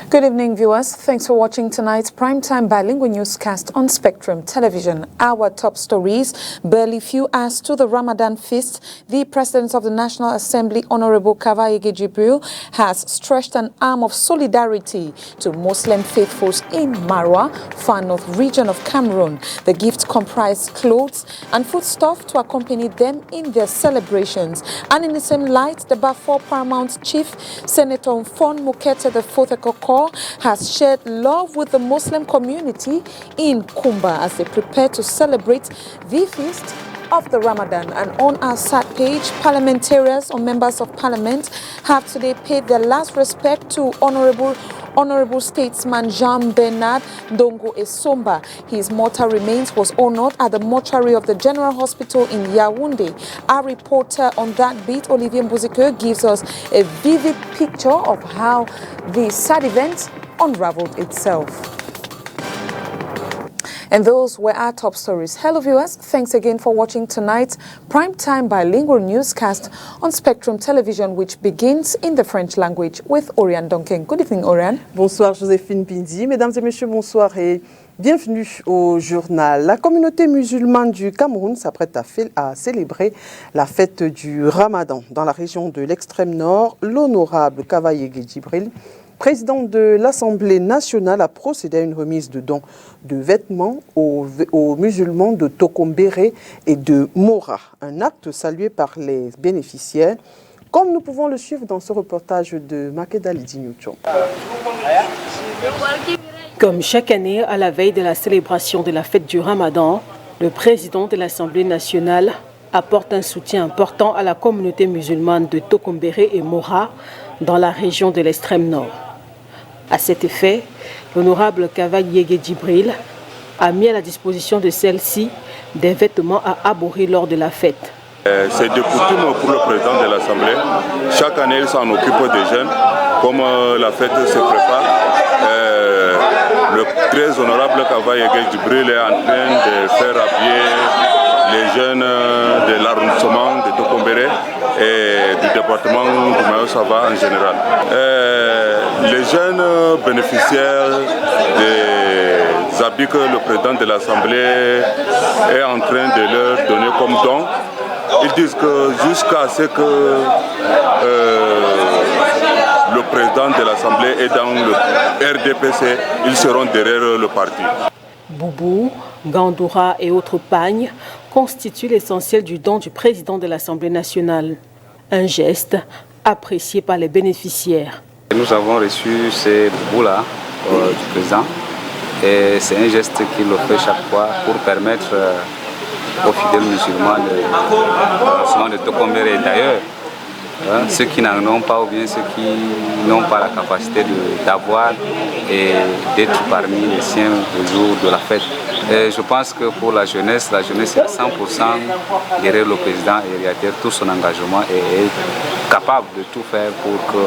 Good evening, viewers. Thanks for watching tonight's primetime bilingual newscast on Spectrum Television. Our top stories: barely few hours to the Ramadan feast, the President of the National Assembly, Honorable Kava Yege Jibril, has stretched an arm of solidarity to Muslim faithfuls in Marwa, far north region of Cameroon. The gifts comprise clothes and foodstuff to accompany them in their celebrations. And in the same light, the Bafor Paramount Chief, Senator Mfon Mukete IV Ekoko, has shared love with the Muslim community in Kumba as they prepare to celebrate the feast of the Ramadan. And on our SAT page, parliamentarians or members of parliament have today paid their last respect to Honorable statesman Jean-Bernard Ndongo Esomba. His mortal remains was honored at the mortuary of the General Hospital in Yaoundé. Our reporter on that beat, Olivier Mbuzike, gives us a vivid picture of how the sad event unraveled itself. And those were our top stories. Hello viewers, thanks again for watching tonight's primetime bilingual newscast on Spectrum Television, which begins in the French language with Oriane Donken. Good evening, Oriane. Bonsoir Joséphine Pindi. Mesdames et messieurs, bonsoir et bienvenue au journal. La communauté musulmane du Cameroun s'apprête à célébrer la fête du Ramadan. Dans la région de l'extrême nord, l'honorable Kava Yege Jibril, président de l'Assemblée nationale, a procédé à une remise de dons de vêtements aux musulmans de Tokombéré et de Mora. Un acte salué par les bénéficiaires, comme nous pouvons le suivre dans ce reportage de Makeda Lidinucho. Comme chaque année, à la veille de la célébration de la fête du Ramadan, le président de l'Assemblée nationale apporte un soutien important à la communauté musulmane de Tokombéré et Mora dans la région de l'extrême nord. À cet effet, l'honorable Kava Yege Jibril a mis à la disposition de celle-ci des vêtements à arborer lors de la fête. C'est de coutume pour le président de l'Assemblée. Chaque année, il s'en occupe des jeunes. Comme la fête se prépare, le très honorable Kava Yege Jibril est en train de faire habiller les jeunes de l'arrondissement de Tokombéré et du département du Mayo-Sava en général. Les jeunes bénéficiaires des habits que le président de l'Assemblée est en train de leur donner comme don, ils disent que jusqu'à ce que le président de l'Assemblée est dans le RDPC, ils seront derrière le parti. Boubou, Gandoura et autres pagnes constituent l'essentiel du don du président de l'Assemblée nationale. Un geste apprécié par les bénéficiaires. Nous avons reçu ces boubous-là du président et c'est un geste qu'il le fait chaque fois pour permettre aux fidèles musulmans de Tokombéré d'ailleurs, ceux qui n'en ont pas ou bien ceux qui n'ont pas la capacité d'avoir et d'être parmi les siens le jour de la fête. Et je pense que pour la jeunesse est à 100% derrière le président et réitère tout son engagement et est capable de tout faire pour que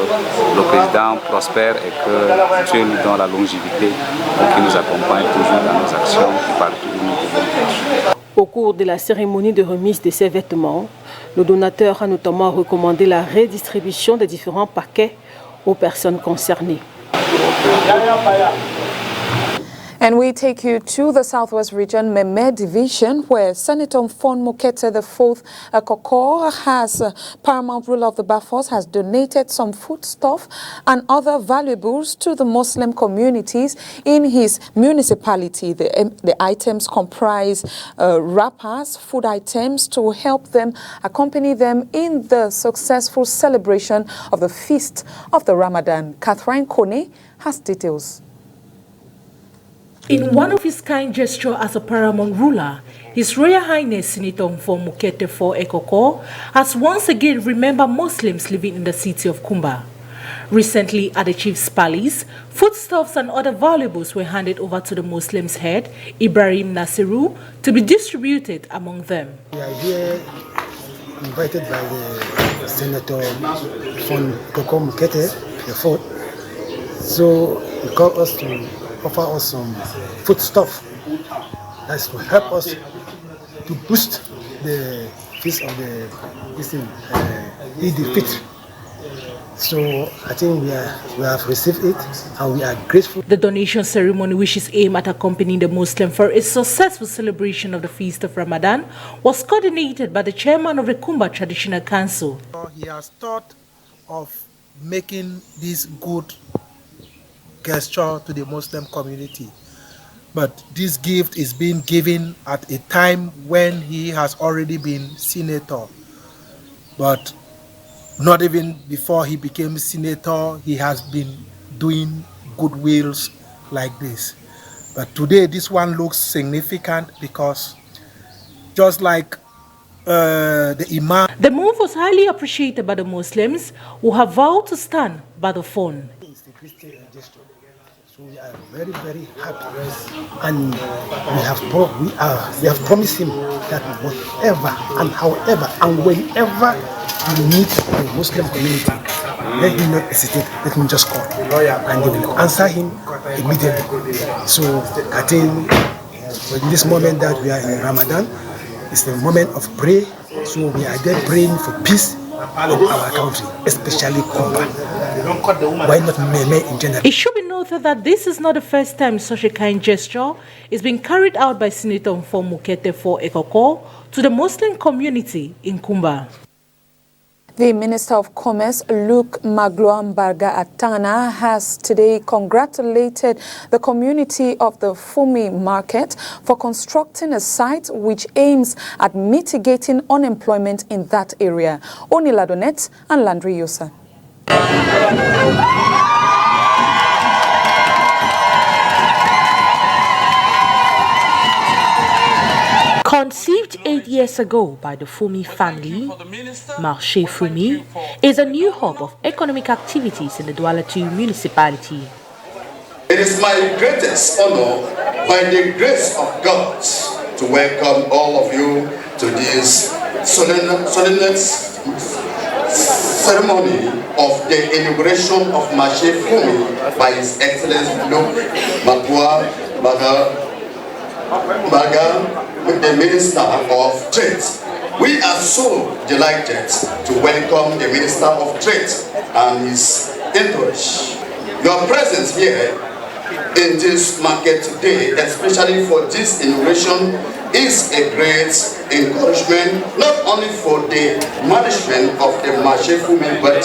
le président prospère et que Dieu lui donne la longévité pour qu'il nous accompagne toujours dans nos actions partout où nous devons être. Au cours de la cérémonie de remise de ces vêtements, le donateur a notamment recommandé la redistribution des différents paquets aux personnes concernées. And we take you to the Southwest Region, Meme Division, where Senator Mfon Mukete IV Ekoko, has paramount ruler of the Bafors, has donated some foodstuff and other valuables to the Muslim communities in his municipality. The items comprise wrappers, food items to help them, accompany them in the successful celebration of the feast of the Ramadan. Catherine Kone has details. In one of his kind gesture as a paramount ruler, His Royal Highness Senator Mfon Mukete IV Ekoko has once again remembered Muslims living in the city of Kumba. Recently, at the Chief's Palace, foodstuffs and other valuables were handed over to the Muslims' head, Ibrahim Nasiru, to be distributed among them. The idea invited by the Senator Mfon Mukete IV, so he called us to offer us some foodstuff that's to help us to boost the feast of the Eid al-Fitr. So I think we have received it and we are grateful. The donation ceremony, which is aimed at accompanying the Muslim for a successful celebration of the Feast of Ramadan, was coordinated by the chairman of the Kumba Traditional Council. He has thought of making this good gesture to the Muslim community. But this gift is being given at a time when he has already been senator. But not even before he became senator, he has been doing goodwills like this. But today this one looks significant because just like the Imam. The move was highly appreciated by the Muslims who have vowed to stand by the phone. It's the Christian gesture. So we are very, very happy, and we have promised him that whatever and however and whenever we meet the Muslim community, let him not hesitate, let him just call, and they will answer him immediately. So I think in this moment that we are in Ramadan, it's the moment of prayer. So we are there praying for peace in our country, especially Kumba. Why not Meme in general? It should be noted that this is not the first time such a kind gesture is being carried out by Senator Mfon for Ekoko to the Muslim community in Kumba. The Minister of Commerce, Luke Magloambarga Atana, has today congratulated the community of the Fumi market for constructing a site which aims at mitigating unemployment in that area. Oni Ladonet and Landry Yosa. Conceived 8 years ago by the Fumi family, Marché Fumi is a new hub of economic activities in the Douala II municipality. It is my greatest honor, by the grace of God, to welcome all of you to this solemn ceremony of the inauguration of Marché Fumi by His Excellency Luke Magloambarga, the Minister of Trade. We are so delighted to welcome the Minister of Trade and his entourage. Your presence here in this market today, especially for this inauguration, is a great encouragement, not only for the management of the Marché Fumi, but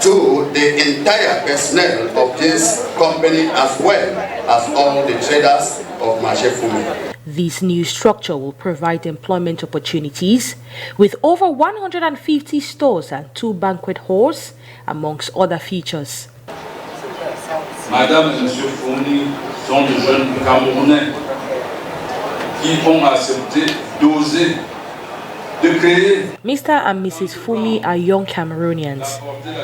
to the entire personnel of this company as well as all the traders of Marché Fumi. This new structure will provide employment opportunities with over 150 stores and 2 banquet halls, amongst other features. Madame et Monsieur Fourni sont de jeunes Camerounais qui ont accepté d'oser, de créer. Mr. and Mrs. Fumi are young Cameroonians.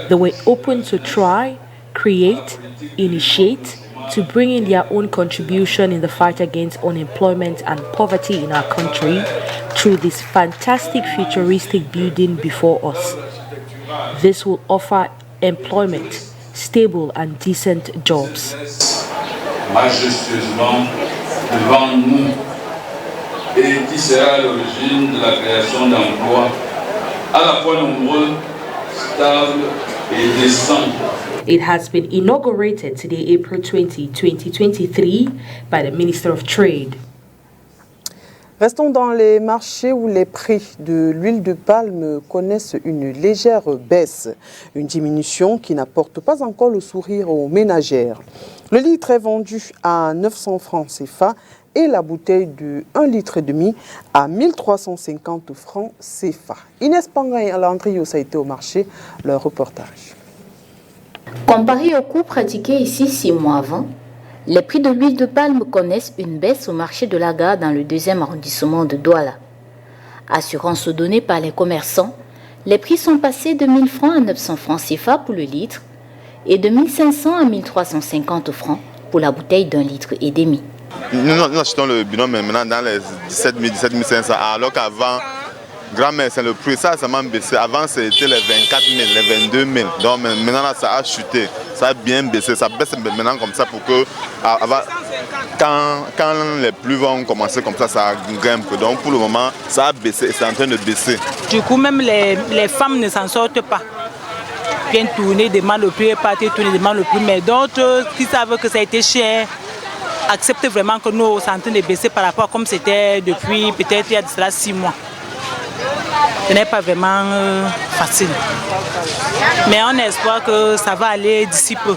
They were open to try, create, initiate, to bring in their own contribution in the fight against unemployment and poverty in our country through this fantastic futuristic building before us. This will offer employment, stable and decent jobs. Majestueusement devant nous, et qui sera l'origine de la création d'emplois à la fois nombreux, stables et décents. It has been inaugurated today, April 20, 2023, by the Minister of Trade. Restons dans les marchés où les prix de l'huile de palme connaissent une légère baisse, une diminution qui n'apporte pas encore le sourire aux ménagères. Le litre est vendu à 900 francs CFA et la bouteille de 1,5 litre à 1350 francs CFA. Inès Panga et Landry Yosa étaient au marché, leur reportage. Comparé au coût pratiqué ici 6 mois avant, les prix de l'huile de palme connaissent une baisse au marché de la gare dans le 2e arrondissement de Douala. Assurance donnée par les commerçants, les prix sont passés de 1000 francs à 900 francs CFA pour le litre et de 1500 à 1350 francs pour la bouteille d'1,5 litre. Nous achetons le bidon maintenant dans les 17 000, 17 500, alors qu'avant, grand-mère, c'est le prix, ça m'a baissé. Avant, c'était les 24 000, les 22 000. Donc maintenant, là, ça a chuté, ça a bien baissé. Ça baisse maintenant comme ça pour que, quand les pluies vont commencer comme ça grimpe. Donc pour le moment, ça a baissé et c'est en train de baisser. Du coup, même les femmes ne s'en sortent pas. viennent tourner, demandent le prix, partir tourner, demandent le prix. Mais d'autres qui savent que ça a été cher, acceptent vraiment que nous sommes en train de baisser par rapport à comme c'était depuis peut-être il y a de cela 6 mois. Ce n'est pas vraiment facile. Mais on espère que ça va aller d'ici peu.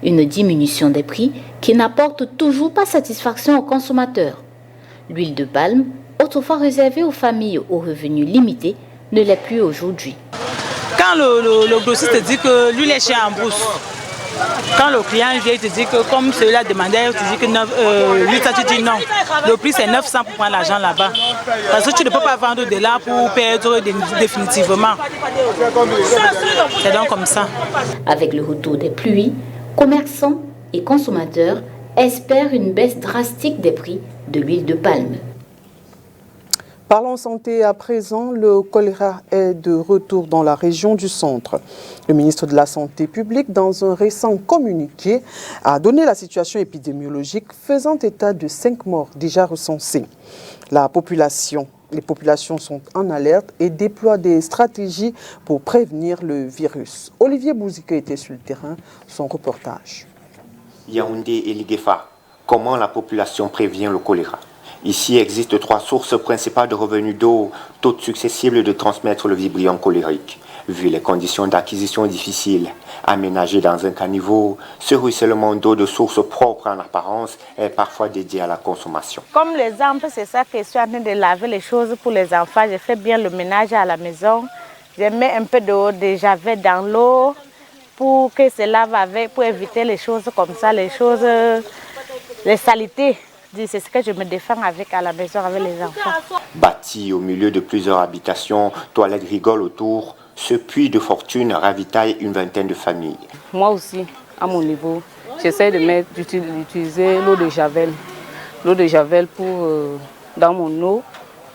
Une diminution des prix qui n'apporte toujours pas satisfaction aux consommateurs. L'huile de palme, autrefois réservée aux familles aux revenus limités, ne l'est plus aujourd'hui. Quand le grossiste dit que l'huile est chère en brousse, quand le client vient, il te dit que comme celui-là demandait, tu dis que lui, tu dis non. Le prix c'est 900 pour prendre l'argent là-bas. Parce que tu ne peux pas vendre de là pour perdre définitivement. C'est donc comme ça. Avec le retour des pluies, commerçants et consommateurs espèrent une baisse drastique des prix de l'huile de palme. Parlons santé à présent. Le choléra est de retour dans la région du centre. Le ministre de la Santé publique, dans un récent communiqué, a donné la situation épidémiologique faisant état de 5 morts déjà recensés. Les populations sont en alerte et déploient des stratégies pour prévenir le virus. Olivier Bouzika était sur le terrain, son reportage. Yaoundé et Liguefa, comment la population prévient le choléra? Ici existent 3 sources principales de revenus d'eau, toutes susceptibles de transmettre le vibrion cholérique. Vu les conditions d'acquisition difficiles, aménagées dans un caniveau, ce ruissellement d'eau de source propre en apparence est parfois dédié à la consommation. Comme l'exemple, c'est ça que je suis en train de laver les choses pour les enfants. Je fais bien le ménage à la maison. Je mets un peu d'eau de javel dans l'eau pour que se lave avec, pour éviter les choses comme ça, les saletés. C'est ce que je me défends avec à la maison avec les enfants. Bâti au milieu de plusieurs habitations, toilettes rigolent autour, ce puits de fortune ravitaille une vingtaine de familles. Moi aussi, à mon niveau, j'essaie d'utiliser l'eau de javel. L'eau de javel pour, dans mon eau,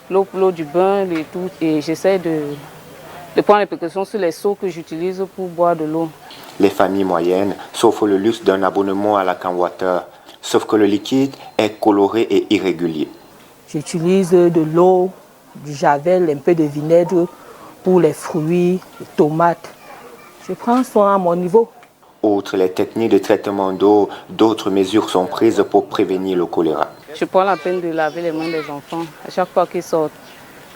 l'eau du bain et tout. Et j'essaie de prendre les précautions sur les seaux que j'utilise pour boire de l'eau. Les familles moyennes s'offrent le luxe d'un abonnement à la Canwater. Sauf que le liquide est coloré et irrégulier. J'utilise de l'eau, du javel, un peu de vinaigre pour les fruits, les tomates. Je prends soin à mon niveau. Outre les techniques de traitement d'eau, d'autres mesures sont prises pour prévenir le choléra. Je prends la peine de laver les mains des enfants à chaque fois qu'ils sortent.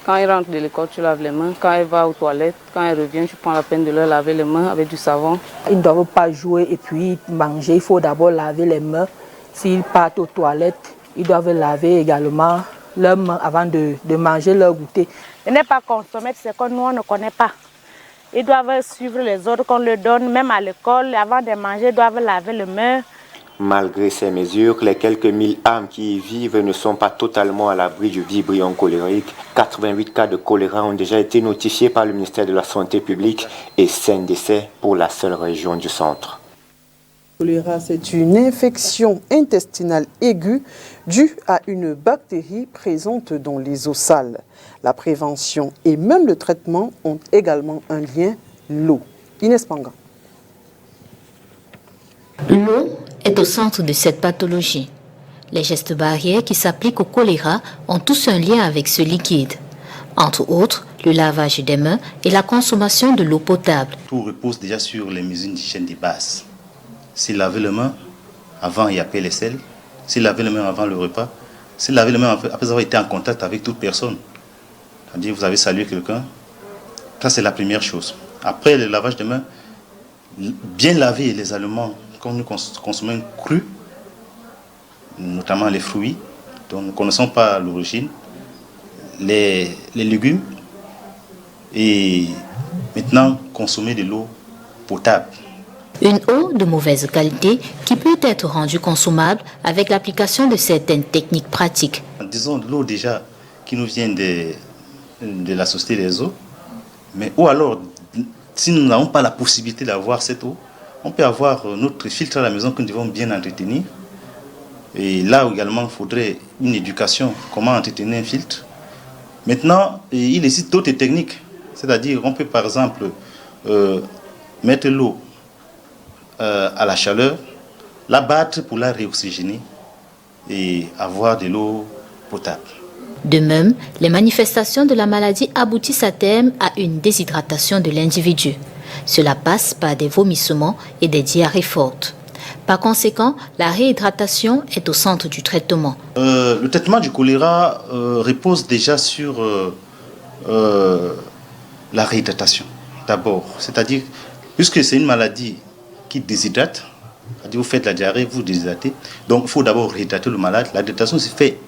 Quand ils rentrent de l'école, tu laves les mains. Quand ils vont aux toilettes, quand ils reviennent, je prends la peine de leur laver les mains avec du savon. Ils ne doivent pas jouer et puis manger. Il faut d'abord laver les mains. S'ils partent aux toilettes, ils doivent laver également leurs mains avant de manger leur goûter. Ne pas consommer ce que nous on ne connaît pas. Ils doivent suivre les ordres qu'on leur donne, même à l'école. Avant de manger, ils doivent laver les mains. Malgré ces mesures, les quelques 1000 âmes qui y vivent ne sont pas totalement à l'abri du vibrion cholérique. 88 cas de choléra ont déjà été notifiés par le ministère de la Santé publique et 5 décès pour la seule région du centre. Le choléra, c'est une infection intestinale aiguë due à une bactérie présente dans les eaux sales. La prévention et même le traitement ont également un lien, l'eau. Inès Panga. L'eau est au centre de cette pathologie. Les gestes barrières qui s'appliquent au choléra ont tous un lien avec ce liquide. Entre autres, le lavage des mains et la consommation de l'eau potable. Tout repose déjà sur les mesures d'hygiène de base. C'est laver les mains avant et après les selles, c'est laver les mains avant le repas, c'est laver les mains après avoir été en contact avec toute personne. C'est-à-dire vous avez salué quelqu'un, ça c'est la première chose. Après le lavage des mains, bien laver les aliments quand nous consommons crus, notamment les fruits dont nous ne connaissons pas l'origine, les légumes, et maintenant consommer de l'eau potable. Une eau de mauvaise qualité qui peut être rendue consommable avec l'application de certaines techniques pratiques. Disons de l'eau déjà qui nous vient de la Société des eaux, mais ou alors, si nous n'avons pas la possibilité d'avoir cette eau, on peut avoir notre filtre à la maison que nous devons bien entretenir. Et là également, il faudrait une éducation, comment entretenir un filtre. Maintenant, il existe d'autres techniques, c'est-à-dire on peut par exemple mettre l'eau à la chaleur, la battre pour la réoxygéner et avoir de l'eau potable. De même, les manifestations de la maladie aboutissent à terme à une déshydratation de l'individu. Cela passe par des vomissements et des diarrhées fortes. Par conséquent, la réhydratation est au centre du traitement. Le traitement du choléra repose déjà sur la réhydratation, d'abord. C'est-à-dire, puisque c'est une maladie qui déshydrate, c'est-à-dire vous faites la diarrhée, vous déshydratez, donc il faut d'abord réhydrater le malade. La réhydratation se fait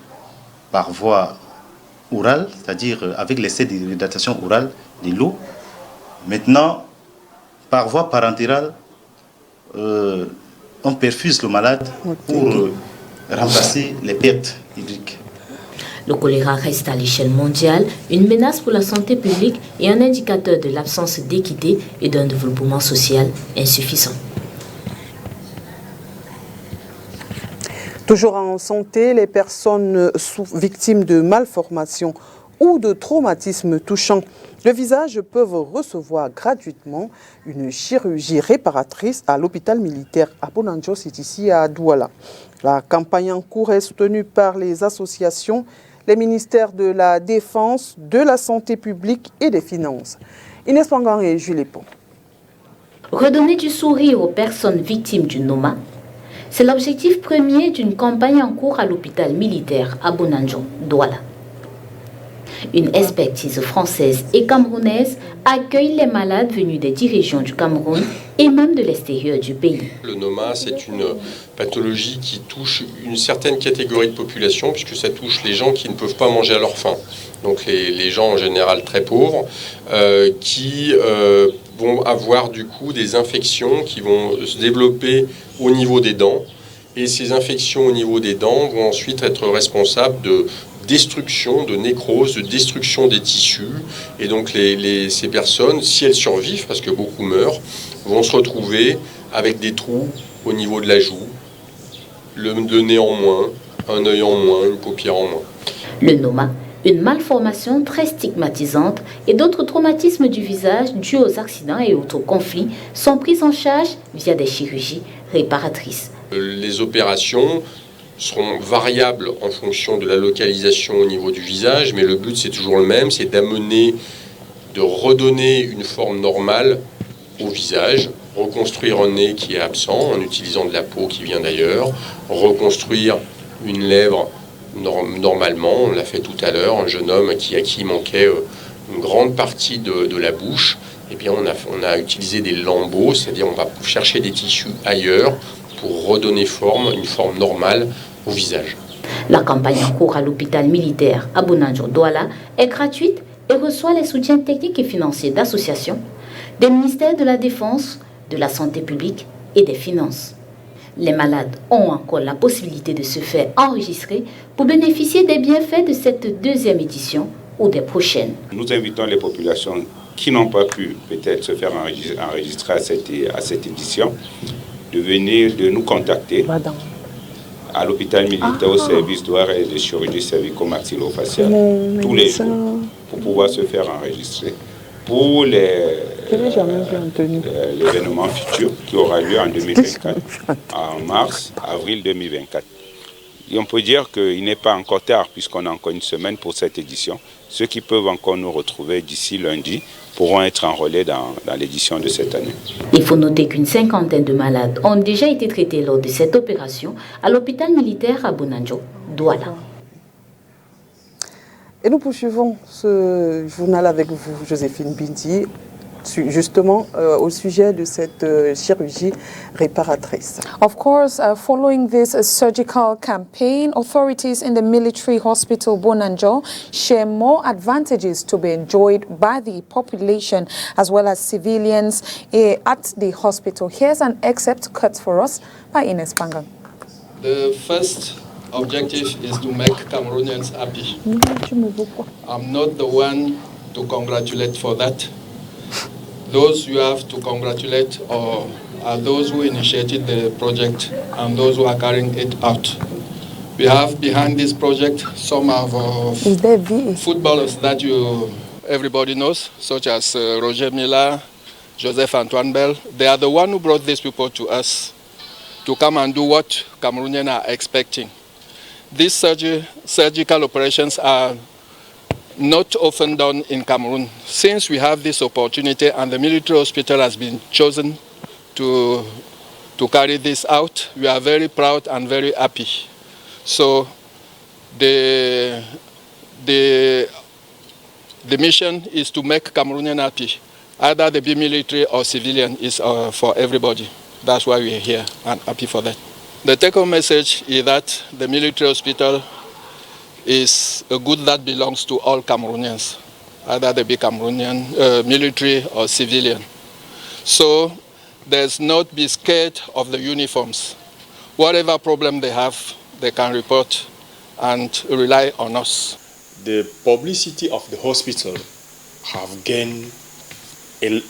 par voie orale, c'est-à-dire avec l'essai de réhydratation orale de l'eau. Maintenant, par voie parentérale, on perfuse le malade pour remplacer les pertes hydriques. Le choléra reste à l'échelle mondiale une menace pour la santé publique et un indicateur de l'absence d'équité et d'un développement social insuffisant. Toujours en santé, les personnes victimes de malformations ou de traumatismes touchant le visage peuvent recevoir gratuitement une chirurgie réparatrice à l'hôpital militaire à Bonanjo, c'est ici à Douala. La campagne en cours est soutenue par les associations, les ministères de la Défense, de la Santé publique et des Finances. Inès Pangan et Julie Pont. Redonner du sourire aux personnes victimes du NOMA, c'est l'objectif premier d'une campagne en cours à l'hôpital militaire à Bonanjo, Douala. Une expertise française et camerounaise accueille les malades venus des 10 régions du Cameroun et même de l'extérieur du pays. Le NOMA, c'est une pathologie qui touche une certaine catégorie de population, puisque ça touche les gens qui ne peuvent pas manger à leur faim. Donc les gens en général très pauvres, qui vont avoir du coup des infections qui vont se développer au niveau des dents. Et ces infections au niveau des dents vont ensuite être responsables de destruction, de nécrose, de destruction des tissus. Et donc ces personnes, si elles survivent, parce que beaucoup meurent, vont se retrouver avec des trous au niveau de la joue, le nez en moins, un œil en moins, une paupière en moins. Le NOMA, une malformation très stigmatisante et d'autres traumatismes du visage dus aux accidents et autres conflits sont pris en charge via des chirurgies réparatrices. Les opérations seront variables en fonction de la localisation au niveau du visage, mais le but c'est toujours le même, c'est de redonner une forme normale au visage, reconstruire un nez qui est absent en utilisant de la peau qui vient d'ailleurs, reconstruire une lèvre normalement, on l'a fait tout à l'heure, un jeune homme à qui manquait une grande partie de la bouche, et bien on a utilisé des lambeaux, c'est-à-dire on va chercher des tissus ailleurs pour redonner une forme normale au visage. La campagne en cours à l'hôpital militaire à Bonanjo Douala est gratuite et reçoit les soutiens techniques et financiers d'associations, des ministères de la Défense, de la Santé publique et des Finances. Les malades ont encore la possibilité de se faire enregistrer pour bénéficier des bienfaits de cette deuxième édition ou des prochaines. Nous invitons les populations qui n'ont pas pu peut-être se faire enregistrer à cette édition de nous contacter à l'hôpital militaire au service d'OR et de chirurgie cervico-maxillofaciale tous les jours pour pouvoir se faire enregistrer pour l'événement futur qui aura lieu en 2024, en mars, avril 2024. Et on peut dire qu'il n'est pas encore tard puisqu'on a encore une semaine pour cette édition. Ceux qui peuvent encore nous retrouver d'ici lundi pourront être enrôlés dans l'édition de cette année. Il faut noter qu'une cinquantaine de malades ont déjà été traités lors de cette opération à l'hôpital militaire à Bonanjo, Douala. Et nous poursuivons ce journal avec vous, Joséphine Bindi, justement au sujet de cette chirurgie réparatrice. Of course, following this surgical campaign, authorities in the military hospital Bonanjo share more advantages to be enjoyed by the population as well as civilians at the hospital. Here's an excerpt cut for us by Ines Pangang. The first objective is to make Cameroonians happy. I'm not the one to congratulate for that. Those you have to congratulate are those who initiated the project and those who are carrying it out. We have behind this project some of footballers that everybody knows, such as Roger Milla, Joseph Antoine Bell. They are the one who brought these people to us to come and do what Cameroonians are expecting. These surgical operations are not often done in Cameroon. Since we have this opportunity and the military hospital has been chosen to carry this out, we are very proud and very happy. So the mission is to make Cameroonian happy. Either they be military or civilian is for everybody. That's why we're here and happy for that. The take-home message is that the military hospital is a good that belongs to all Cameroonians, either they be Cameroonian, military or civilian. So there's not be scared of the uniforms. Whatever problem they have, they can report and rely on us. The publicity of the hospital have gained a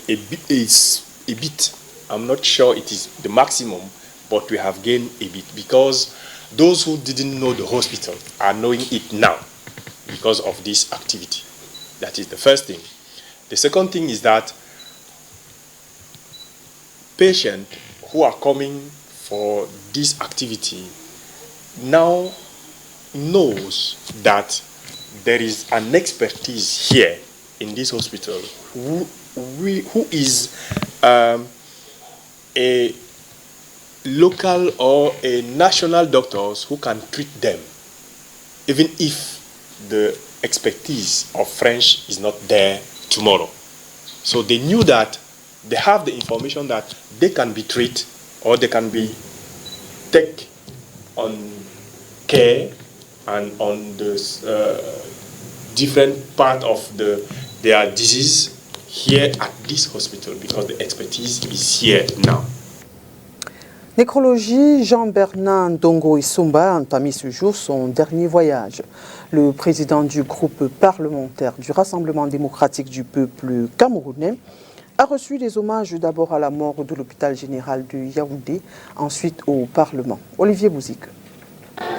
bit. I'm not sure it is the maximum, but we have gained a bit because those who didn't know the hospital are knowing it now because of this activity. That is the first thing. The second thing is that patients who are coming for this activity now knows that there is an expertise here in this hospital who is a local or a national doctors who can treat them, even if the expertise of French is not there tomorrow. So they knew that they have the information that they can be treated or they can be take on care and on the different part of their disease here at this hospital because the expertise is here now. Nécrologie, Jean-Bernard Ndongo Issoumba a entamé ce jour son dernier voyage. Le président du groupe parlementaire du Rassemblement démocratique du peuple camerounais a reçu des hommages d'abord à la mort de l'hôpital général de Yaoundé, ensuite au Parlement. Olivier Bouzik.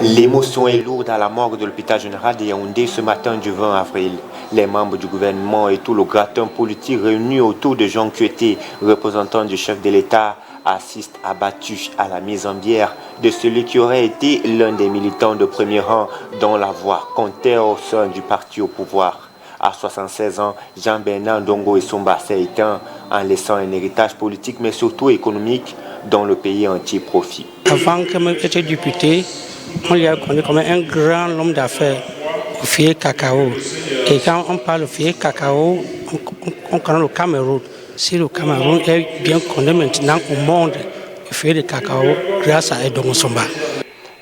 L'émotion est lourde à la morgue de l'hôpital général de Yaoundé ce matin du 20 avril. Les membres du gouvernement et tout le gratin politique réunis autour de Jean Kueté, représentant du chef de l'État, assistent abattus à la mise en bière de celui qui aurait été l'un des militants de premier rang dont la voix comptait au sein du parti au pouvoir. À 76 ans, Jean-Bernard Ndongo Issoumba s'est éteint en laissant un héritage politique mais surtout économique dont le pays entier profite. Avant que j'étais député, on l'a connu comme un grand homme d'affaires au fier cacao. Et quand on parle de fier cacao, on connaît le Cameroun. Si le Cameroun est bien connu maintenant au monde, le fier de cacao grâce à Ndongo Issoumba.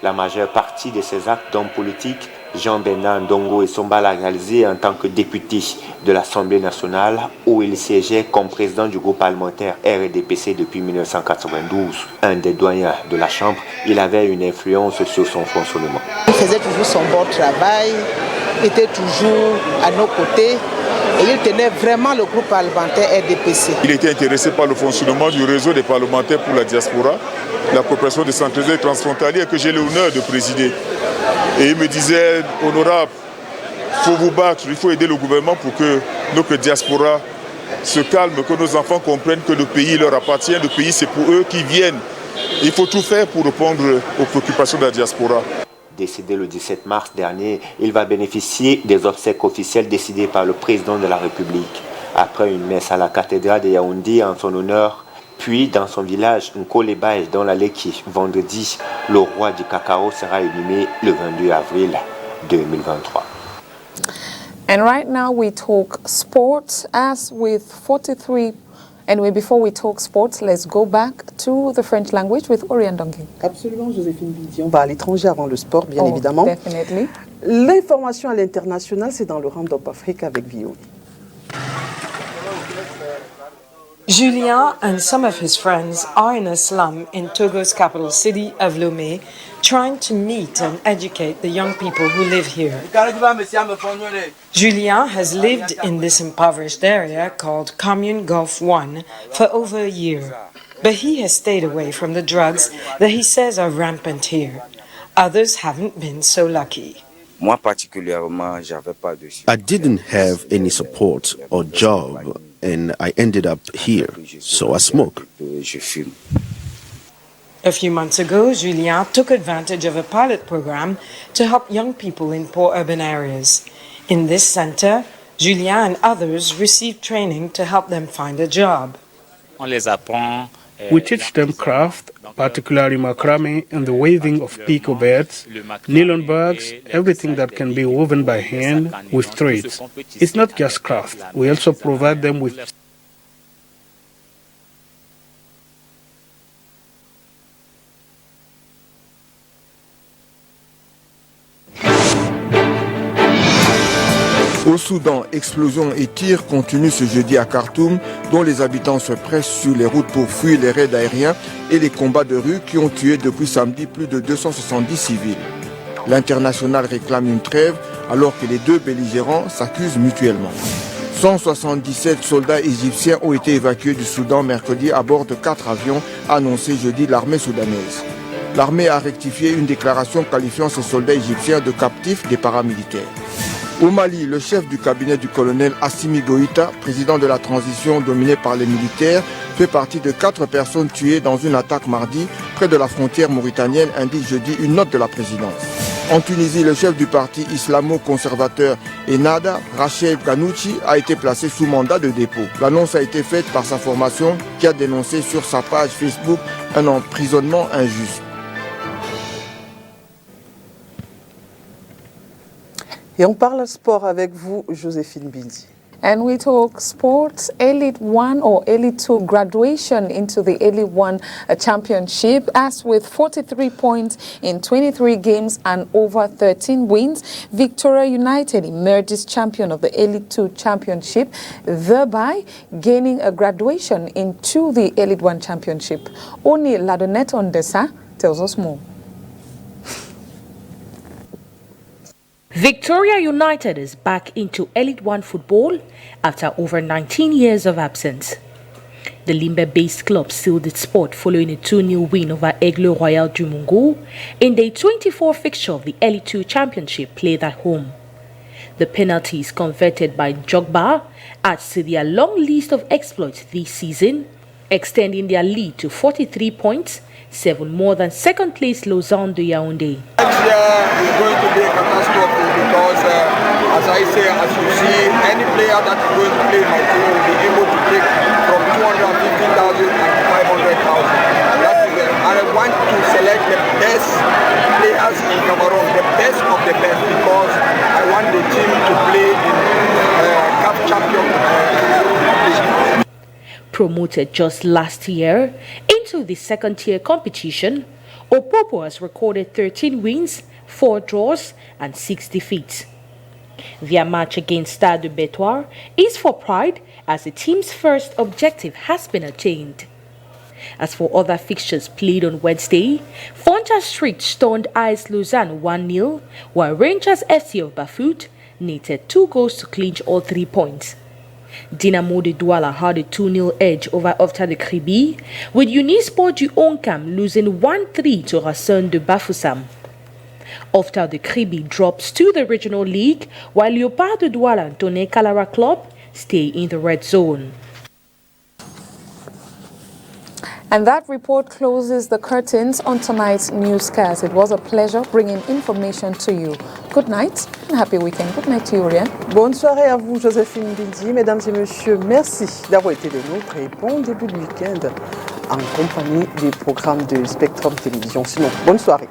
La majeure partie de ces actes d'hommes politiques, Jean-Bernard Ndongo Issoumba l'a réalisé en tant que député de l'Assemblée nationale où il siégeait comme président du groupe parlementaire RDPC depuis 1992. Un des doyens de la Chambre, il avait une influence sur son fonctionnement. Il faisait toujours son bon travail, était toujours à nos côtés et il tenait vraiment le groupe parlementaire RDPC. Il était intéressé par le fonctionnement du réseau des parlementaires pour la diaspora, la coopération décentralisée et transfrontalière que j'ai l'honneur de présider. Et il me disait, honorable, il faut vous battre, il faut aider le gouvernement pour que notre diaspora se calme, que nos enfants comprennent que le pays leur appartient, le pays c'est pour eux qui viennent. Il faut tout faire pour répondre aux préoccupations de la diaspora. Décédé le 17 mars dernier, il va bénéficier des obsèques officielles décidées par le président de la République. Après une messe à la cathédrale de Yaoundé en son honneur, puis dans son village Nkolebaye dans la Leki, vendredi, le roi du cacao sera inhumé le 22 avril 2023. And right now we talk sports as with 43. Anyway, before we talk sports, let's go back to the French language with Oriane Donguin. Absolument, Joséphine Bidi. On va à l'étranger avant le sport, bien évidemment. Definitely. L'information à l'international, c'est dans le Round-up Afrique avec Vio. Julien and some of his friends are in a slum in Togo's capital city of Lomé, trying to meet and educate the young people who live here. Julien has lived in this impoverished area called Commune Gulf 1 for over a year, but he has stayed away from the drugs that he says are rampant here. Others haven't been so lucky. I didn't have any support or job, and I ended up here, so I smoke. A few months ago, Julien took advantage of a pilot program to help young people in poor urban areas. In this center, Julien and others receive training to help them find a job. We teach them craft, particularly macrame and the weaving of picot beds, nylon bags, everything that can be woven by hand with threads. It's not just craft. We also provide them with Au Soudan, explosions et tirs continuent ce jeudi à Khartoum, dont les habitants se pressent sur les routes pour fuir les raids aériens et les combats de rue qui ont tué depuis samedi plus de 270 civils. L'international réclame une trêve alors que les deux belligérants s'accusent mutuellement. 177 soldats égyptiens ont été évacués du Soudan mercredi à bord de 4 avions, a annoncé jeudi l'armée soudanaise. L'armée a rectifié une déclaration qualifiant ces soldats égyptiens de captifs des paramilitaires. Au Mali, le chef du cabinet du colonel Assimi Goïta, président de la transition dominée par les militaires, fait partie de 4 personnes tuées dans une attaque mardi près de la frontière mauritanienne, indique jeudi une note de la présidence. En Tunisie, le chef du parti islamo-conservateur Ennahda, Rachel Ghanouchi, a été placé sous mandat de dépôt. L'annonce a été faite par sa formation qui a dénoncé sur sa page Facebook un emprisonnement injuste. Et on parle sport avec vous, Joséphine Bindi. And we talk sports, Elite 1 or Elite 2 graduation into the Elite 1 championship. As with 43 points in 23 games and over 13 wins, Victoria United emerges champion of the Elite 2 championship, thereby gaining a graduation into the Elite 1 championship. Oni Ladonette Ondesa tells us more. Victoria United is back into Elite 1 football after over 19 years of absence. The Limbe-based club sealed its spot following a 2-0 win over Aigle Royal du Mungu in the 24th fixture of the Elite 2 Championship played at home. The penalties converted by Jogba adds to their long list of exploits this season, extending their lead to 43 points, 7 more than second-place Lausanne de Yaoundé. Next year is going to be a catastrophe because, as I say, as you see, any player that is going to play my team will be able to take from 250,000 and 500,000. That is it. And I want to select the best players in Cameroon, the best of the best, because I want the team to play in Cup Champion League. Promoted just last year into the second-tier competition, Opopo has recorded 13 wins, 4 draws and 6 defeats. Their match against Stade de Betoir is for pride as the team's first objective has been attained. As for other fixtures played on Wednesday, Fonja Street stunned AS Lausanne 1-0, while Rangers FC of Bafut needed 2 goals to clinch all 3 points. Dinamo de Douala had a 2-0 edge over Ofta de Kribi, with Unisport du Onkam losing 1-3 to Racine de Bafoussam. Ofta de Kribi drops to the regional league, while Leopard de Douala and Tonné Calara Club stay in the red zone. And that report closes the curtains on tonight's newscast. It was a pleasure bringing information to you. Good night and happy weekend. Good night to you, Oriane. Bonne soirée à vous, Joséphine Bindi. Mesdames et messieurs, merci d'avoir été des nôtres et bon début de week-end en compagnie des programmes de Spectrum Télévision. Sinon, bonne soirée.